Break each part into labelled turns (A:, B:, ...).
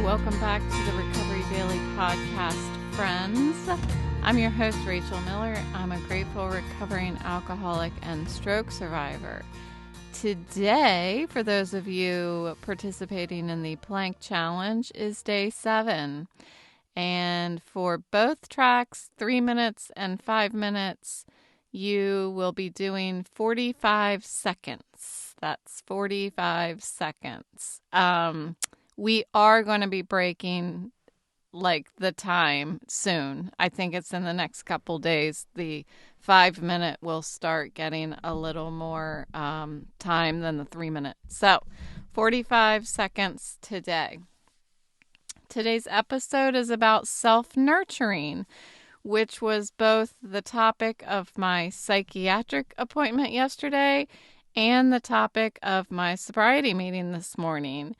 A: welcome back to the Recovery Daily Podcast, friends. I'm your host, Rachel Miller. I'm a grateful recovering alcoholic and stroke survivor. Today, for those of you participating in the Plank Challenge, is day 7. And for both tracks, 3 minutes and 5 minutes, you will be doing 45 seconds. That's 45 seconds. We are going to be breaking the time soon. I think it's in the next couple days. The 5 minute will start getting a little more time than the 3 minute. So 45 seconds today. Today's episode is about self-nurturing, which was both the topic of my psychiatric appointment yesterday and the topic of my sobriety meeting this morning.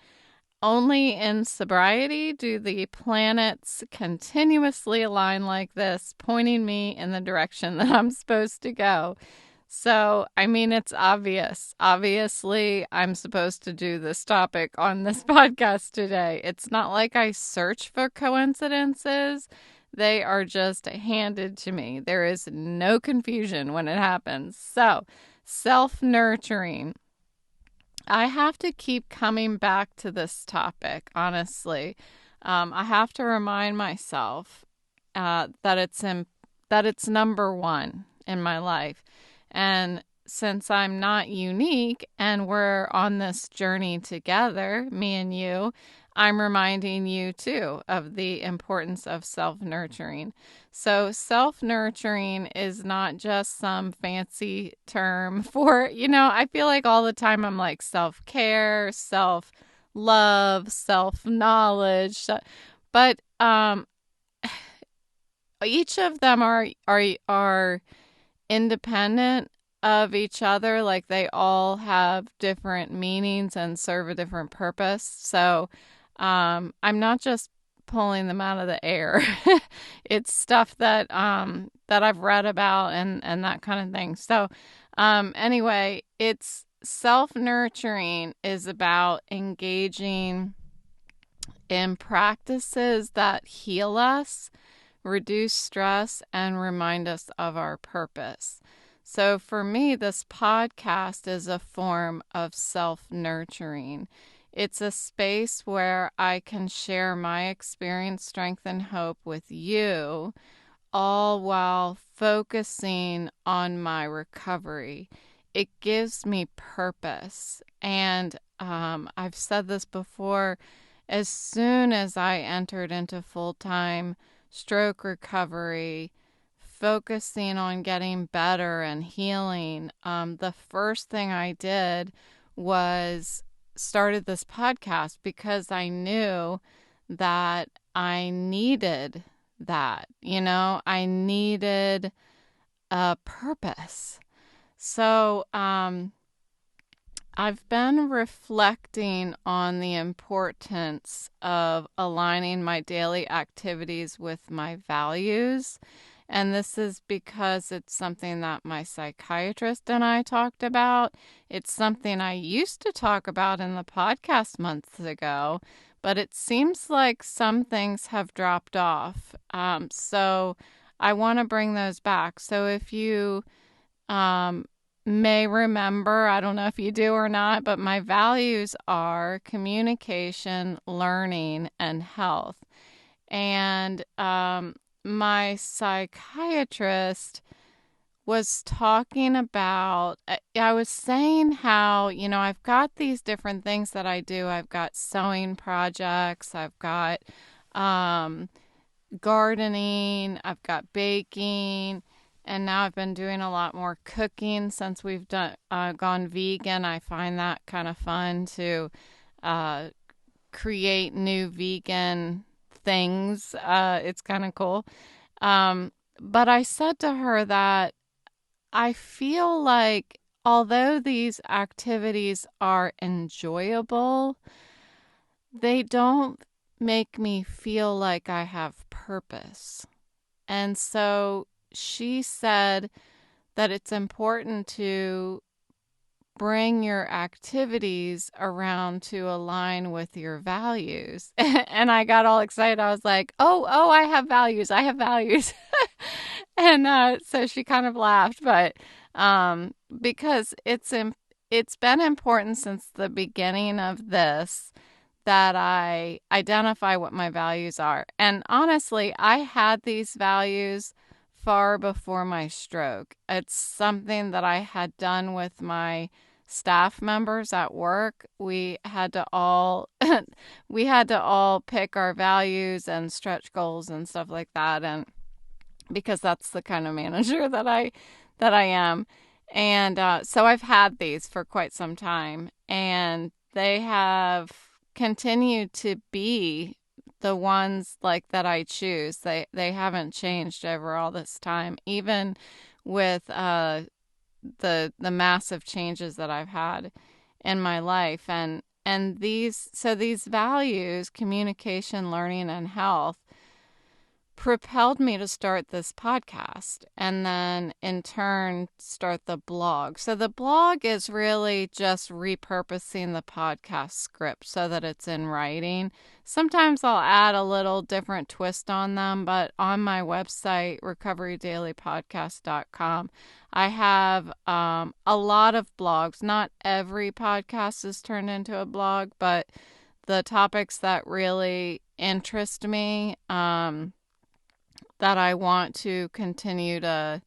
A: Only in sobriety do the planets continuously align like this, pointing me in the direction that I'm supposed to go. So, it's obvious. Obviously, I'm supposed to do this topic on this podcast today. It's not like I search for coincidences. They are just handed to me. There is no confusion when it happens. So, self-nurturing. I have to keep coming back to this topic, honestly. I have to remind myself that it's number one in my life. And since I'm not unique and we're on this journey together, me and you, I'm reminding you too of the importance of self-nurturing. So self-nurturing is not just some fancy term for, I feel like all the time I'm like self-care, self-love, self-knowledge, but each of them are independent of each other. Like they all have different meanings and serve a different purpose. So I'm not just pulling them out of the air. It's stuff that I've read about and that kind of thing. So anyway, it's self-nurturing is about engaging in practices that heal us, reduce stress, and remind us of our purpose. So for me, this podcast is a form of self-nurturing. It's a space where I can share my experience, strength, and hope with you, all while focusing on my recovery. It gives me purpose. And I've said this before, as soon as I entered into full-time stroke recovery, focusing on getting better and healing, the first thing I did was started this podcast because I knew that I needed that. I needed a purpose. So I've been reflecting on the importance of aligning my daily activities with my values. And this is because it's something that my psychiatrist and I talked about. It's something I used to talk about in the podcast months ago, but it seems like some things have dropped off. So I want to bring those back. So if you may remember, I don't know if you do or not, but my values are communication, learning, and health. And my psychiatrist was talking about, I was saying how, I've got these different things that I do. I've got sewing projects, I've got gardening, I've got baking, and now I've been doing a lot more cooking since we've gone vegan. I find that kind of fun to create new vegan things. It's kind of cool. But I said to her that I feel like although these activities are enjoyable, they don't make me feel like I have purpose. And so she said that it's important to bring your activities around to align with your values. And I got all excited. I was like, oh, I have values. I have values. And so she kind of laughed, but because it's been important since the beginning of this that I identify what my values are. And honestly, I had these values far before my stroke. It's something that I had done with my staff members at work. We had to all we had to all pick our values and stretch goals and stuff like that, and because that's the kind of manager that I am. And so I've had these for quite some time, and they have continued to be the ones like that I choose. They haven't changed over all this time, even with the massive changes that I've had in my life. And these values, communication, learning, and health, propelled me to start this podcast, and then in turn start the blog. So the blog is really just repurposing the podcast script so that it's in writing. Sometimes I'll add a little different twist on them, but on my website, recoverydailypodcast.com, I have a lot of blogs. Not every podcast is turned into a blog, but the topics that really interest me, that I want to continue to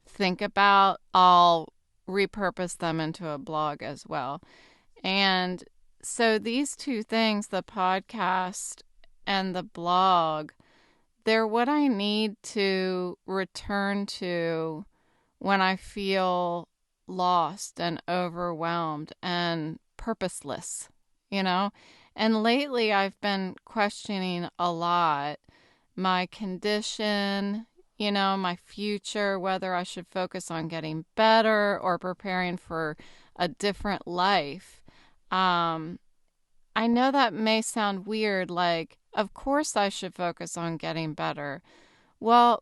A: think about, I'll repurpose them into a blog as well. And so these two things, the podcast and the blog, they're what I need to return to when I feel lost and overwhelmed and purposeless, you know? And lately I've been questioning a lot my condition, my future, whether I should focus on getting better or preparing for a different life. I know that may sound weird, like, of course I should focus on getting better. Well,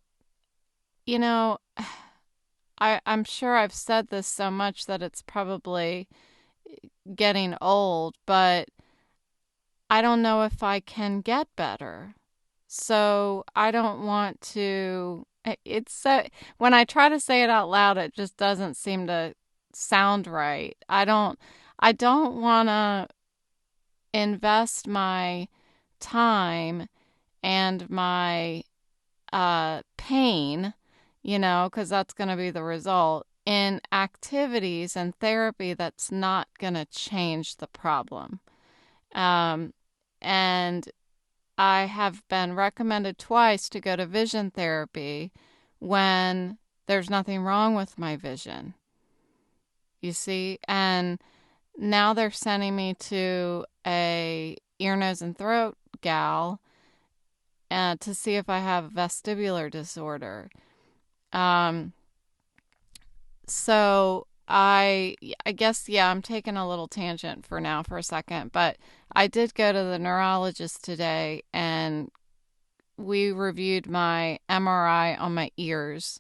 A: I'm sure I've said this so much that it's probably getting old, but I don't know if I can get better. So I don't want to, when I try to say it out loud, it just doesn't seem to sound right. I don't want to invest my time and my pain, because that's going to be the result, in activities and therapy that's not going to change the problem. And I have been recommended twice to go to vision therapy when there's nothing wrong with my vision. You see? And now they're sending me to a ear, nose, and throat gal to see if I have vestibular disorder. So I guess, I'm taking a little tangent for now for a second, but I did go to the neurologist today, and we reviewed my MRI on my ears,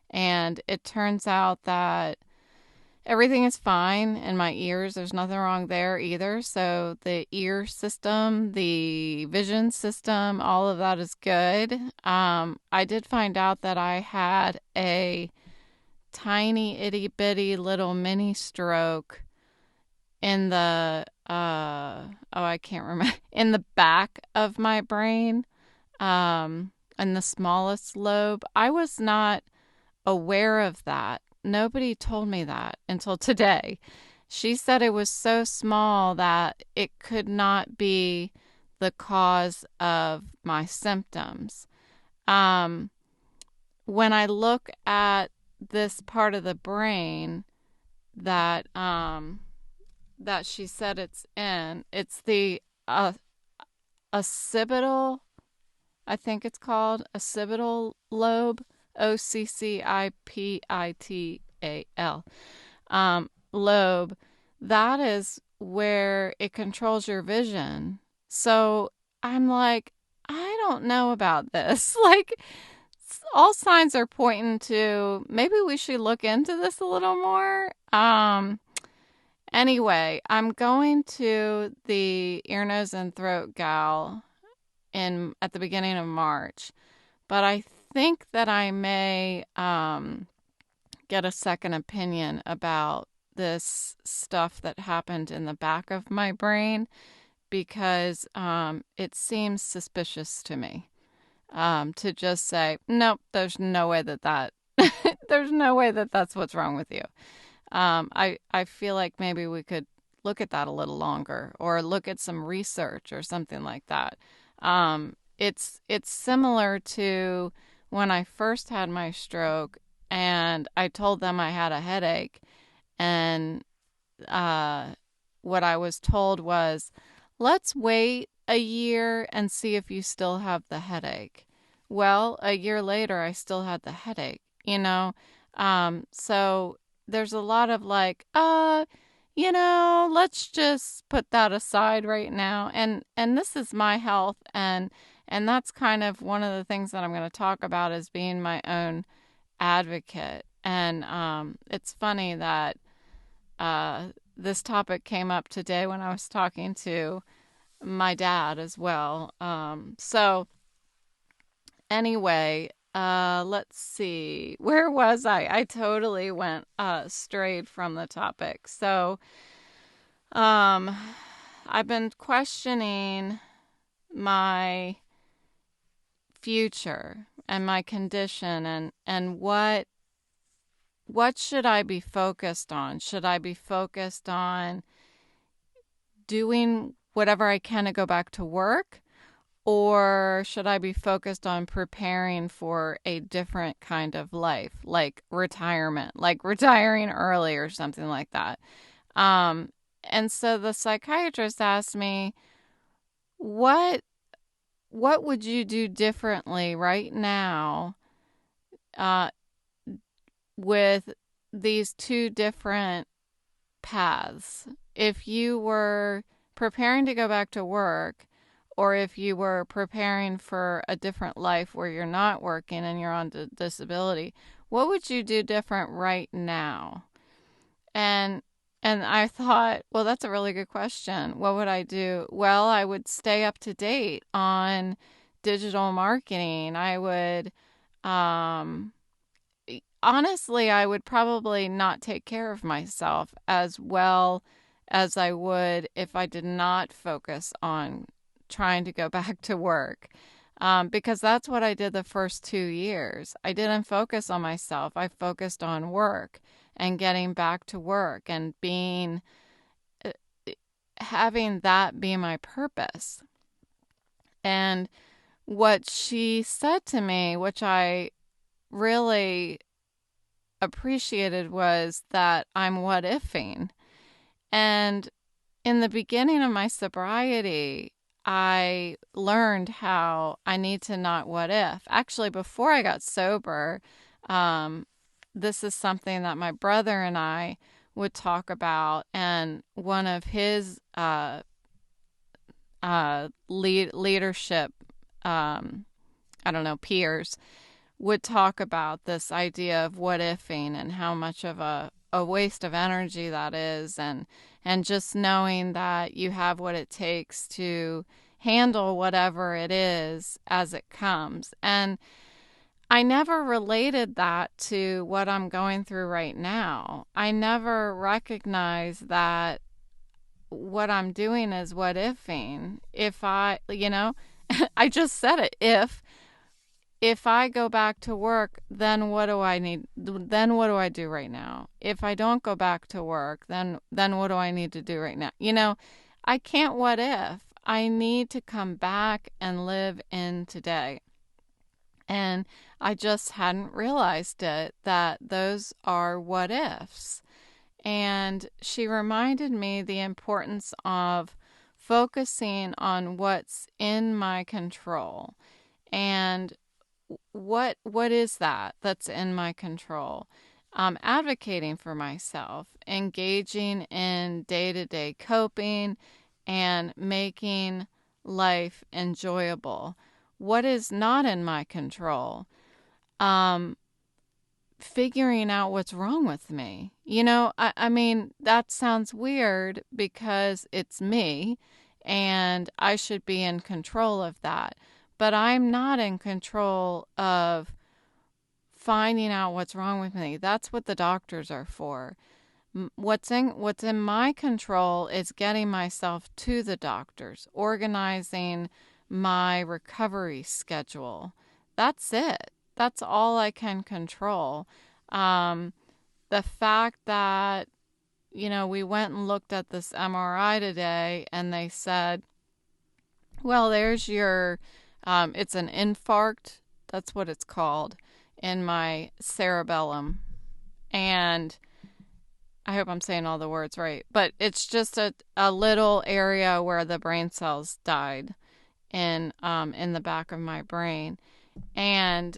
A: and it turns out that everything is fine in my ears. There's nothing wrong there either. So the ear system, the vision system, all of that is good. I did find out that I had a tiny itty bitty little mini stroke in the I can't remember, in the back of my brain, in the smallest lobe. I was not aware of that. Nobody told me that until today. She said it was so small that it could not be the cause of my symptoms. When I look at this part of the brain that that she said it's in, it's the occipital, I think it's called occipital lobe, OCCIPITAL, lobe. That is where it controls your vision. So I'm like, I don't know about this. Like, all signs are pointing to maybe we should look into this a little more. Anyway, I'm going to the ear, nose, and throat gal at the beginning of March, but I think that I may get a second opinion about this stuff that happened in the back of my brain because it seems suspicious to me to just say, nope, there's no way that there's no way that that's what's wrong with you. I feel like maybe we could look at that a little longer or look at some research or something like that. It's similar to when I first had my stroke and I told them I had a headache, and uh, what I was told was, let's wait a year and see if you still have the headache. Well, a year later, I still had the headache, you know? So there's a lot of like, let's just put that aside right now. And this is my health, and that's kind of one of the things that I'm going to talk about is being my own advocate. And it's funny that this topic came up today when I was talking to my dad as well. So anyway, let's see. Where was I? I totally went strayed from the topic. So I've been questioning my future and my condition and what should I be focused on? Should I be focused on doing whatever I can to go back to work? Or should I be focused on preparing for a different kind of life, like retirement, like retiring early or something like that? And so the psychiatrist asked me, what would you do differently right now uh, with these two different paths? If you were preparing to go back to work, or if you were preparing for a different life where you're not working and you're on disability, what would you do different right now? And I thought, well, that's a really good question. What would I do? Well, I would stay up to date on digital marketing. I would honestly, I would probably not take care of myself as well as I would if I did not focus on trying to go back to work. Because that's what I did the first 2 years. I didn't focus on myself. I focused on work and getting back to work and uh, having that be my purpose. And what she said to me, which I really appreciated, was that I'm what ifing. And in the beginning of my sobriety, I learned how I need to not what if. Actually, before I got sober, this is something that my brother and I would talk about, and one of his leadership, I don't know, peers would talk about this idea of what ifing and how much of a waste of energy that is, and just knowing that you have what it takes to handle whatever it is as it comes. And I never related that to what I'm going through right now. I never recognized that what I'm doing is what ifing. If I just said it, if I go back to work, then what do I need? Then what do I do right now? If I don't go back to work, then what do I need to do right now? I can't what if. I need to come back and live in today. And I just hadn't realized it, that those are what ifs. And she reminded me the importance of focusing on what's in my control. And what is that that's in my control? Advocating for myself, engaging in day-to-day coping, and making life enjoyable. What is not in my control? figuring out what's wrong with me. I mean, that sounds weird because it's me and I should be in control of that. But I'm not in control of finding out what's wrong with me. That's what the doctors are for. What's in my control is getting myself to the doctors, organizing my recovery schedule. That's it. That's all I can control. Um, the fact that, we went and looked at this MRI today and they said, well, there's it's an infarct. That's what it's called in my cerebellum. And I hope I'm saying all the words right, but it's just a little area where the brain cells died in the back of my brain. And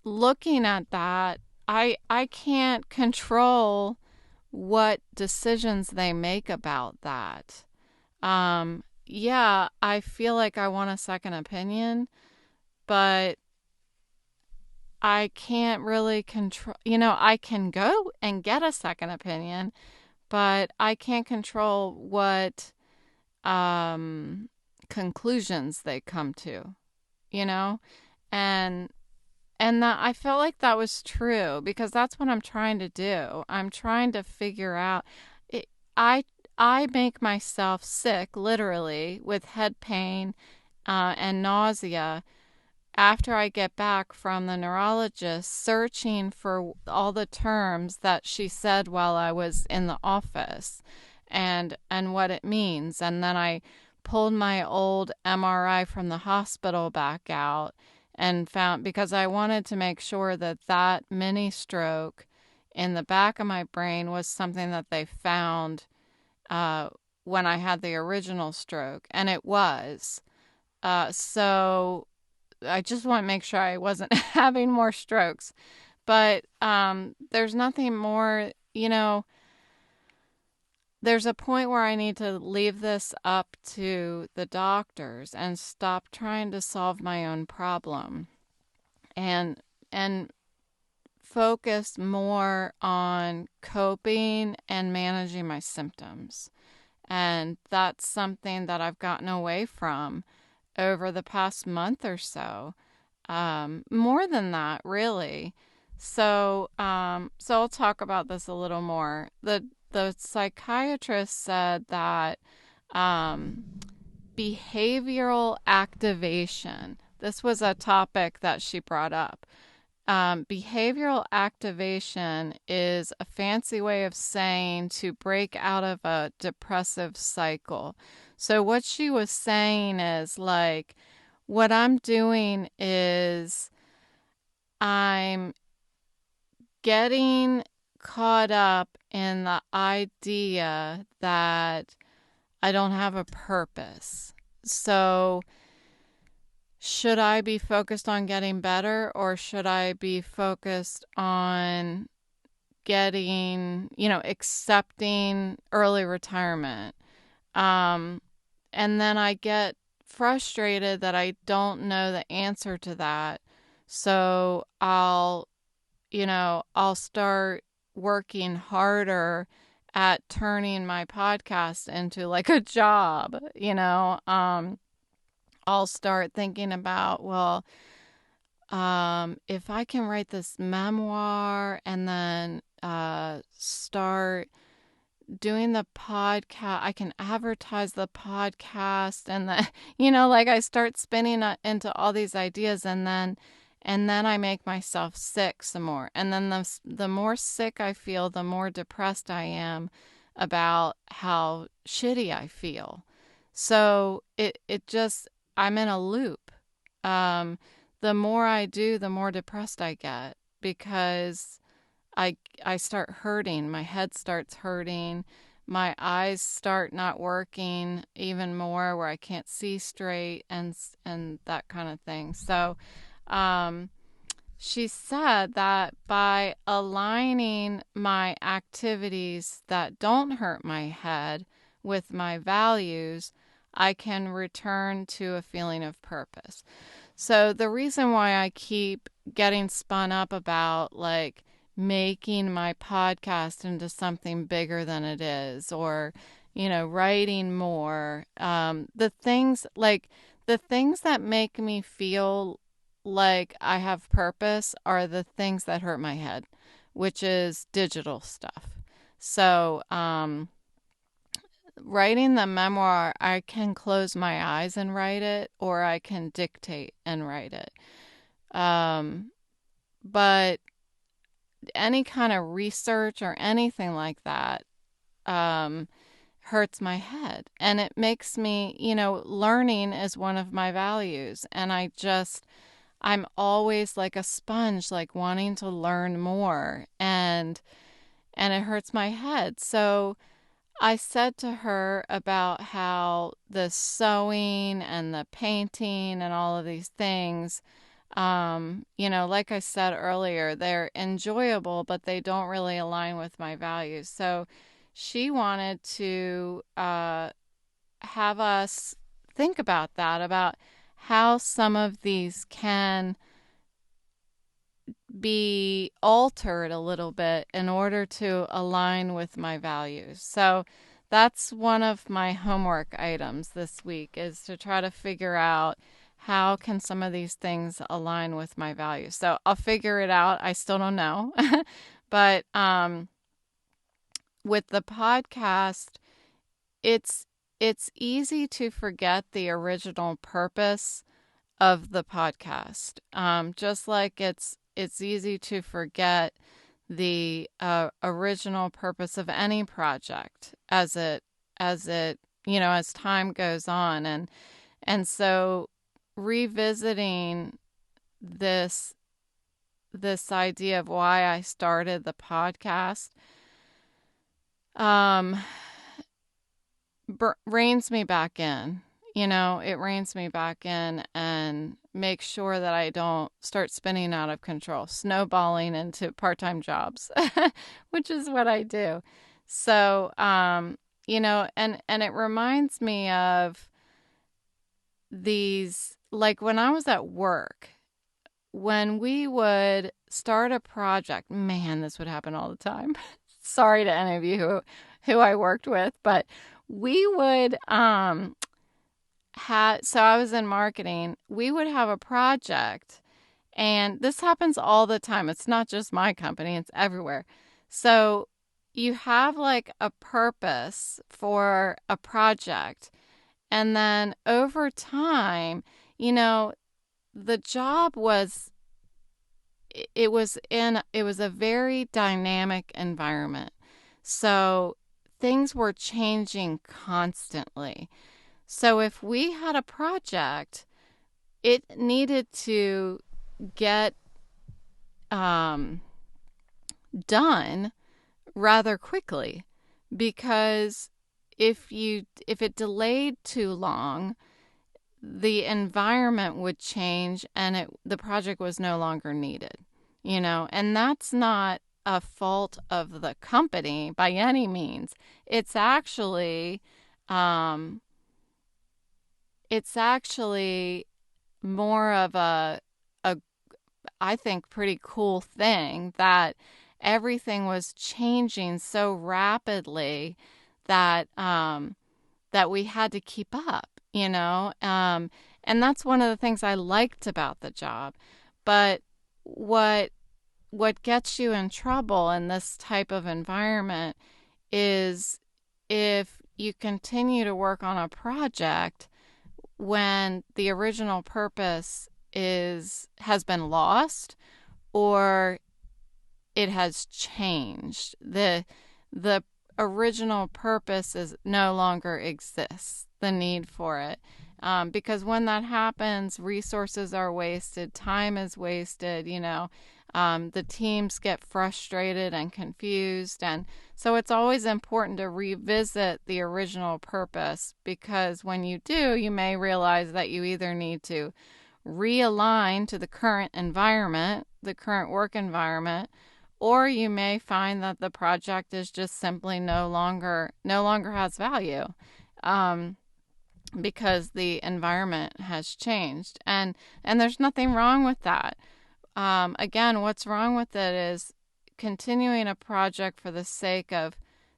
A: looking at that, I can't control what decisions they make about that. Yeah, I feel like I want a second opinion, but I can't really control, I can go and get a second opinion, but I can't control what conclusions they come to, you know? And that I felt like that was true because that's what I'm trying to do. I'm trying to figure out it, I I make myself sick literally with head pain and nausea after I get back from the neurologist searching for all the terms that she said while I was in the office and what it means. And then I pulled my old MRI from the hospital back out and found, because I wanted to make sure that that mini stroke in the back of my brain was something that they found when I had the original stroke, and it was. So I just want to make sure I wasn't having more strokes. But there's nothing more, there's a point where I need to leave this up to the doctors and stop trying to solve my own problem and focus more on coping and managing my symptoms. And that's something that I've gotten away from over the past month or so. More than that, really. So I'll talk about this a little more. The psychiatrist said that behavioral activation, this was a topic that she brought up. Behavioral activation is a fancy way of saying to break out of a depressive cycle. So what she was saying is like, what I'm doing is I'm getting caught up in the idea that I don't have a purpose. So should I be focused on getting better, or should I be focused on accepting early retirement? And then I get frustrated that I don't know the answer to that. So I'll start working harder at turning my podcast into like a job, I'll start thinking about, well, if I can write this memoir and then start doing the podcast, I can advertise the podcast, and then like I start spinning into all these ideas, and then I make myself sick some more, and then the more sick I feel, the more depressed I am about how shitty I feel. So it just, I'm in a loop. The more I do, the more depressed I get because I start hurting. My head starts hurting. My eyes start not working even more, where I can't see straight and that kind of thing. So, she said that by aligning my activities that don't hurt my head with my values, I can return to a feeling of purpose. So the reason why I keep getting spun up about like making my podcast into something bigger than it is, or, writing more. The things that make me feel like I have purpose are the things that hurt my head, which is digital stuff. So, writing the memoir, I can close my eyes and write it, or I can dictate and write it. But any kind of research or anything like that hurts my head. And it makes me, learning is one of my values. And I'm always like a sponge, like wanting to learn more. And it hurts my head. So I said to her about how the sewing and the painting and all of these things, like I said earlier, they're enjoyable, but they don't really align with my values. So she wanted to have us think about that, about how some of these can be altered a little bit in order to align with my values. So that's one of my homework items this week, is to try to figure out how can some of these things align with my values. So I'll figure it out. I still don't know. But with the podcast, it's easy to forget the original purpose of the podcast. Just like it's easy to forget the original purpose of any project as time goes on, and so revisiting this idea of why I started the podcast reins me back in. It reins me back in and makes sure that I don't start spinning out of control, snowballing into part-time jobs, which is what I do. So, and it reminds me of these, like when I was at work, when we would start a project, man, this would happen all the time. Sorry to any of you who I worked with, but we would, so I was in marketing. We would have a project, and this happens all the time. It's not just my company, it's everywhere. So you have like a purpose for a project, and then over time, the job was a very dynamic environment. So things were changing constantly. So if we had a project, it needed to get done rather quickly, because if it delayed too long, the environment would change and the project was no longer needed, and that's not a fault of the company by any means. It's actually more of a I think pretty cool thing that everything was changing so rapidly that that we had to keep up, and that's one of the things I liked about the job. But what gets you in trouble in this type of environment is if you continue to work on a project when the original purpose has been lost, or it has changed. The original purpose no longer exists, the need for it. Because when that happens, resources are wasted, time is wasted, the teams get frustrated and confused. And so it's always important to revisit the original purpose, because when you do, you may realize that you either need to realign to the current environment, the current work environment, or you may find that the project is just simply no longer has value, because the environment has changed, and there's nothing wrong with that. again, what's wrong with it is continuing a project for the sake of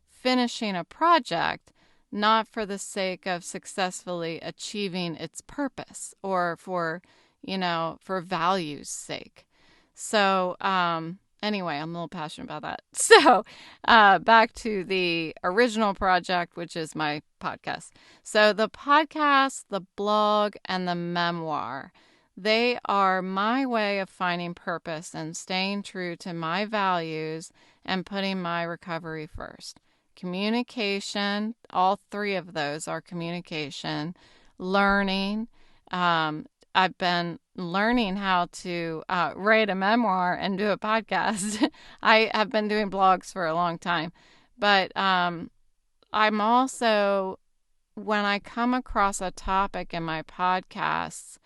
A: finishing a project, not for the sake of successfully achieving its purpose or for value's sake. So, anyway, I'm a little passionate about that. So, back to the original project, which is my podcast. So, the podcast, the blog, and the memoir, they are my way of finding purpose and staying true to my values and putting my recovery first. Communication, all three of those are communication, learning. I've been learning how to write a memoir and do a podcast. I have been doing blogs for a long time, but I'm also, when I come across a topic in my podcasts,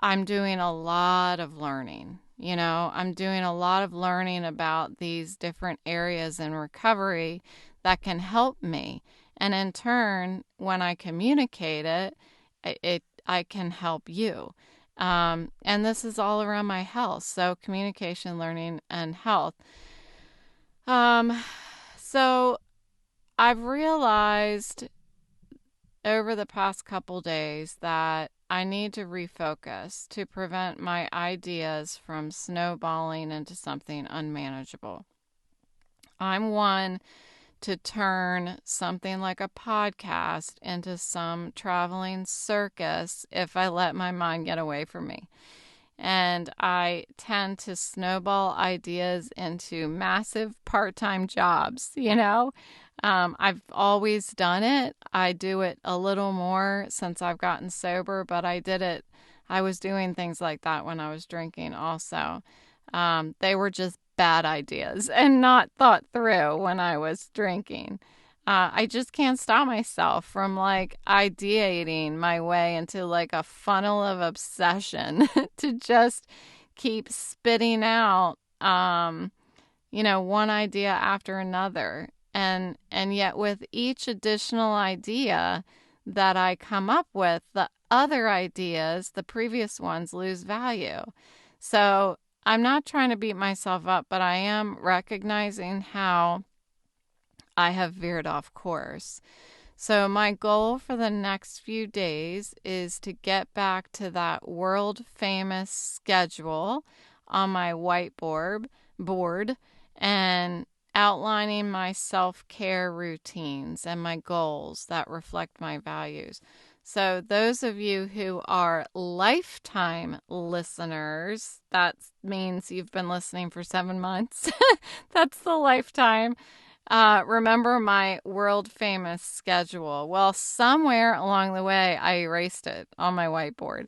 A: I'm doing a lot of learning. I'm doing a lot of learning about these different areas in recovery that can help me. And in turn, when I communicate I can help you. And this is all around my health. So communication, learning, and health. So I've realized over the past couple days that I need to refocus to prevent my ideas from snowballing into something unmanageable. I'm one to turn something like a podcast into some traveling circus if I let my mind get away from me. And I tend to snowball ideas into massive part-time jobs, I've always done it. I do it a little more since I've gotten sober, but I was doing things like that when I was drinking also. They were just bad ideas and not thought through when I was drinking. I just can't stop myself from ideating my way into a funnel of obsession to just keep spitting out, one idea after another. And yet with each additional idea that I come up with, the other ideas, the previous ones, lose value. So I'm not trying to beat myself up, but I am recognizing how I have veered off course. So my goal for the next few days is to get back to that world famous schedule on my whiteboard and outlining my self-care routines and my goals that reflect my values. So those of you who are lifetime listeners, that means you've been listening for 7 months. That's the lifetime. Remember my world famous schedule. Well, somewhere along the way, I erased it on my whiteboard.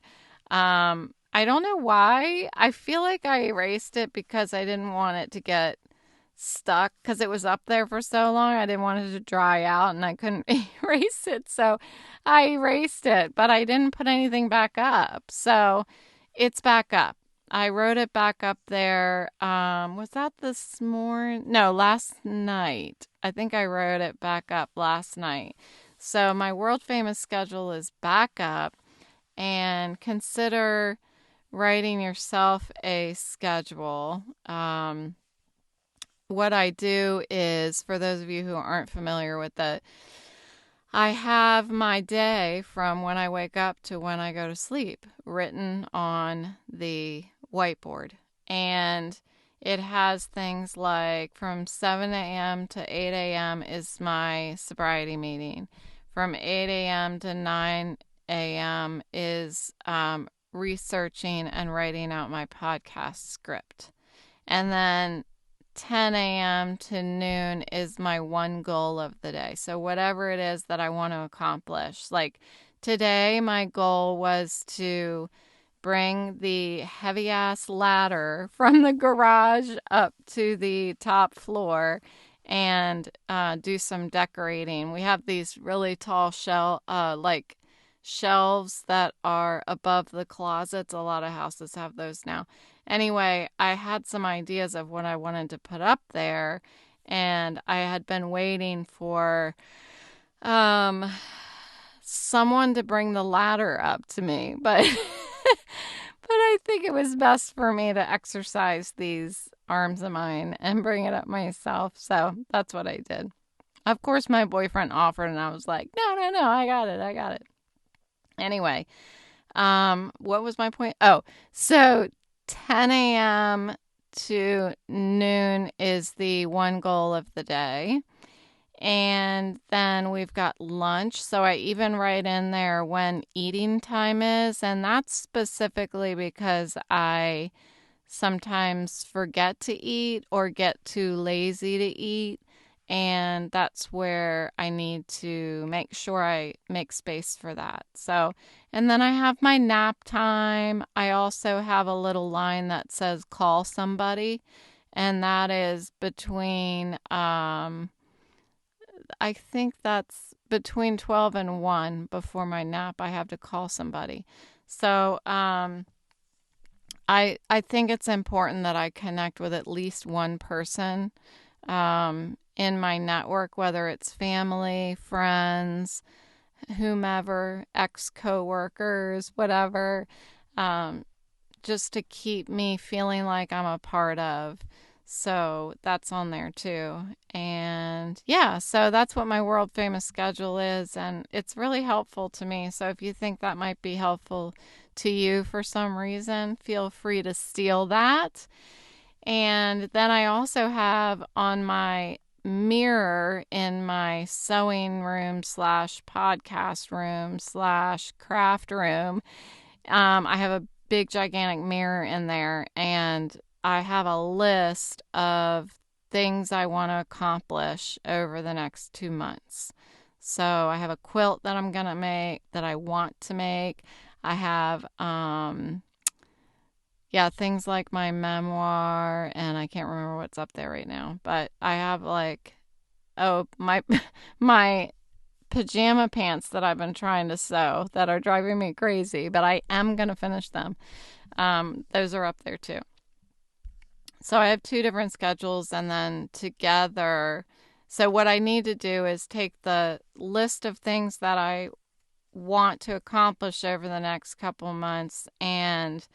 A: I don't know why. I feel like I erased it because I didn't want it to get stuck because it was up there for so long. I didn't want it to dry out and I couldn't erase it. So I erased it, but I didn't put anything back up. So it's back up. I wrote it back up there. Was that this morning? No, last night. I think I wrote it back up last night. So my world famous schedule is back up, and consider writing yourself a schedule. What I do is, for those of you who aren't familiar with it, I have my day from when I wake up to when I go to sleep written on the whiteboard. And it has things like from 7 a.m. to 8 a.m. is my sobriety meeting. From 8 a.m. to 9 a.m. is researching and writing out my podcast script. And then 10 a.m. to noon is my one goal of the day. So whatever it is that I want to accomplish. Like today, my goal was to bring the heavy ass ladder from the garage up to the top floor and do some decorating. We have these really tall shelves that are above the closets. A lot of houses have those now. Anyway, I had some ideas of what I wanted to put up there, and I had been waiting for someone to bring the ladder up to me, but but I I think it was best for me to exercise these arms of mine and bring it up myself. So that's what I did. Of course, my boyfriend offered, and I was like, no, no, no, I got it. I got it. Anyway, what was my point? Oh, so 10 a.m. to noon is the one goal of the day. And then we've got lunch. So I even write in there when eating time is. And that's specifically because I sometimes forget to eat or get too lazy to eat. And that's where I need to make sure I make space for that. So, and then I have my nap time. I also have a little line that says call somebody. And that is between, I think that's between 12 and 1 before my nap. I have to call somebody. So, I think it's important that I connect with at least one person in my network, whether it's family, friends, whomever, ex-coworkers, whatever, just to keep me feeling like I'm a part of. So that's on there too. And yeah, so that's what my world famous schedule is. And it's really helpful to me. So if you think that might be helpful to you for some reason, feel free to steal that. And then I also have on my mirror in my sewing room slash podcast room slash craft room, I have a big gigantic mirror in there, and I have a list of things I want to accomplish over the next 2 months. So I have a quilt that I'm going to make, that I want to make. I have, things like my memoir, and I can't remember what's up there right now, but I have my, my pajama pants that I've been trying to sew that are driving me crazy, but I am going to finish them. Those are up there too. So I have 2 different schedules, and then together. So what I need to do is take the list of things that I want to accomplish over the next couple months and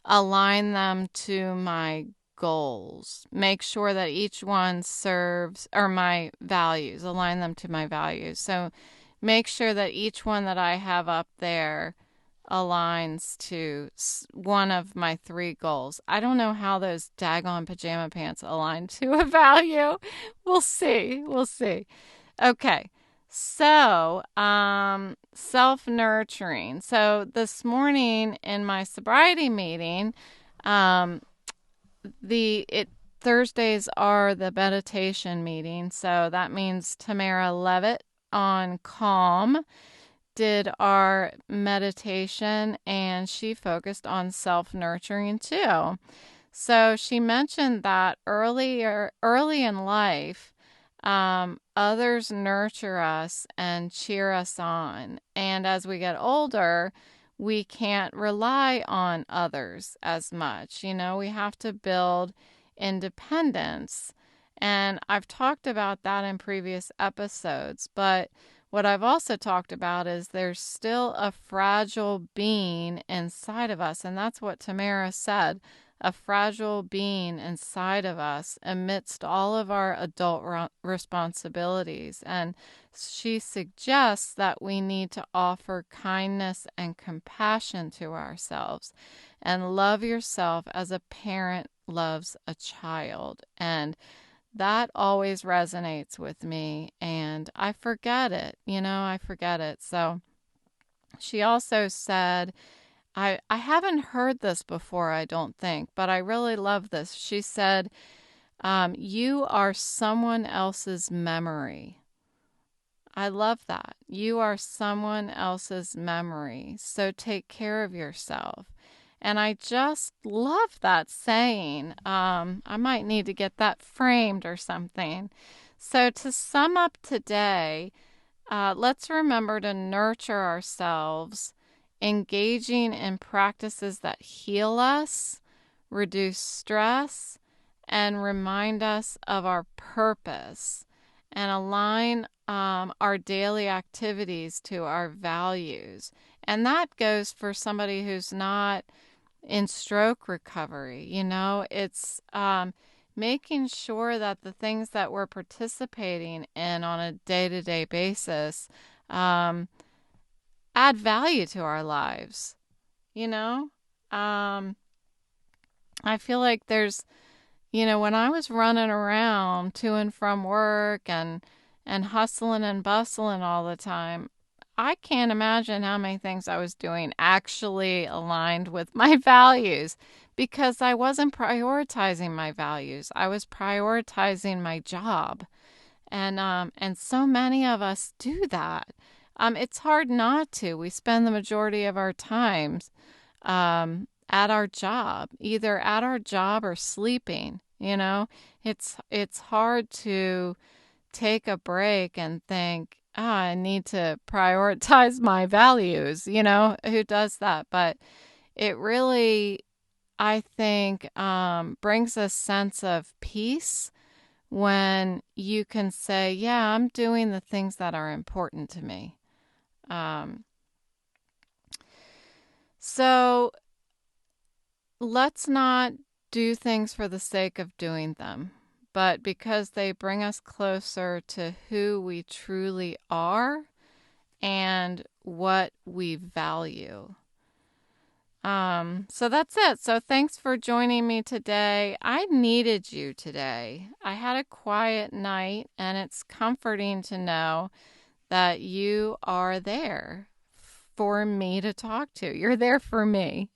A: align them to my goals. Make sure that each one serves, or my values, align them to my values. So make sure that each one that I have up there aligns to one of my 3 goals. I don't know how those daggone pajama pants align to a value. We'll see. We'll see. Okay. So, self-nurturing. So this morning in my sobriety meeting, Thursdays are the meditation meeting. So that means Tamara Levitt on Calm did our meditation, and she focused on self-nurturing too. So she mentioned that early in life, others nurture us and cheer us on. And as we get older, we can't rely on others as much. We have to build independence. And I've talked about that in previous episodes, but what I've also talked about is there's still a fragile being inside of us. And that's what Tamara said, a fragile being inside of us amidst all of our adult responsibilities. And she suggests that we need to offer kindness and compassion to ourselves and love yourself as a parent loves a child. And that always resonates with me, and I forget it. I forget it. So she also said, I haven't heard this before, I don't think, but I really love this. She said, you are someone else's memory. I love that. You are someone else's memory, so take care of yourself. And I just love that saying. I might need to get that framed or something. So to sum up today, let's remember to nurture ourselves, engaging in practices that heal us, reduce stress, and remind us of our purpose, and align our daily activities to our values. And that goes for somebody who's not in stroke recovery. It's making sure that the things that we're participating in on a day-to-day basis um, add value to our lives. You know, um, I feel like when I was running around to and from work and hustling and bustling all the time, I can't imagine how many things I was doing actually aligned with my values because I wasn't prioritizing my values. I was prioritizing my job. And so many of us do that. It's hard not to. We spend the majority of our times at our job, either at our job or sleeping. It's hard to take a break and think, I need to prioritize my values. Who does that? But it really, I think, brings a sense of peace when you can say, yeah, I'm doing the things that are important to me. So let's not do things for the sake of doing them, but because they bring us closer to who we truly are and what we value. So that's it. So thanks for joining me today. I needed you today. I had a quiet night, and it's comforting to know that you are there for me to talk to. You're there for me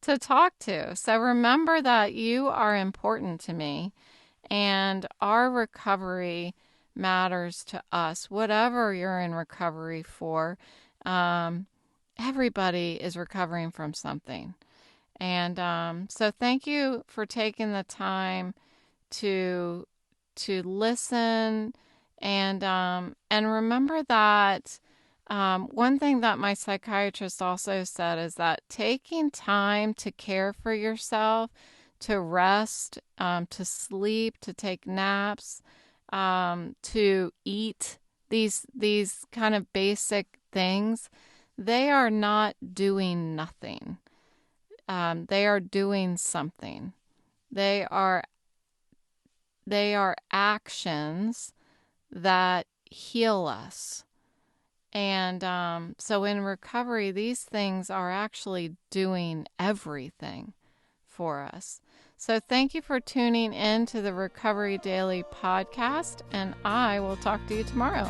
A: to talk to. So remember that you are important to me, and our recovery matters to us. Whatever you're in recovery for, everybody is recovering from something. And so thank you for taking the time to listen, and remember that one thing that my psychiatrist also said is that taking time to care for yourself, to rest, to sleep, to take naps, to eat these kind of basic things, they are not doing nothing. They are doing something. They are actions that heal us. And so in recovery, these things are actually doing everything for us. So thank you for tuning in to the Recovery Daily podcast, and I will talk to you tomorrow.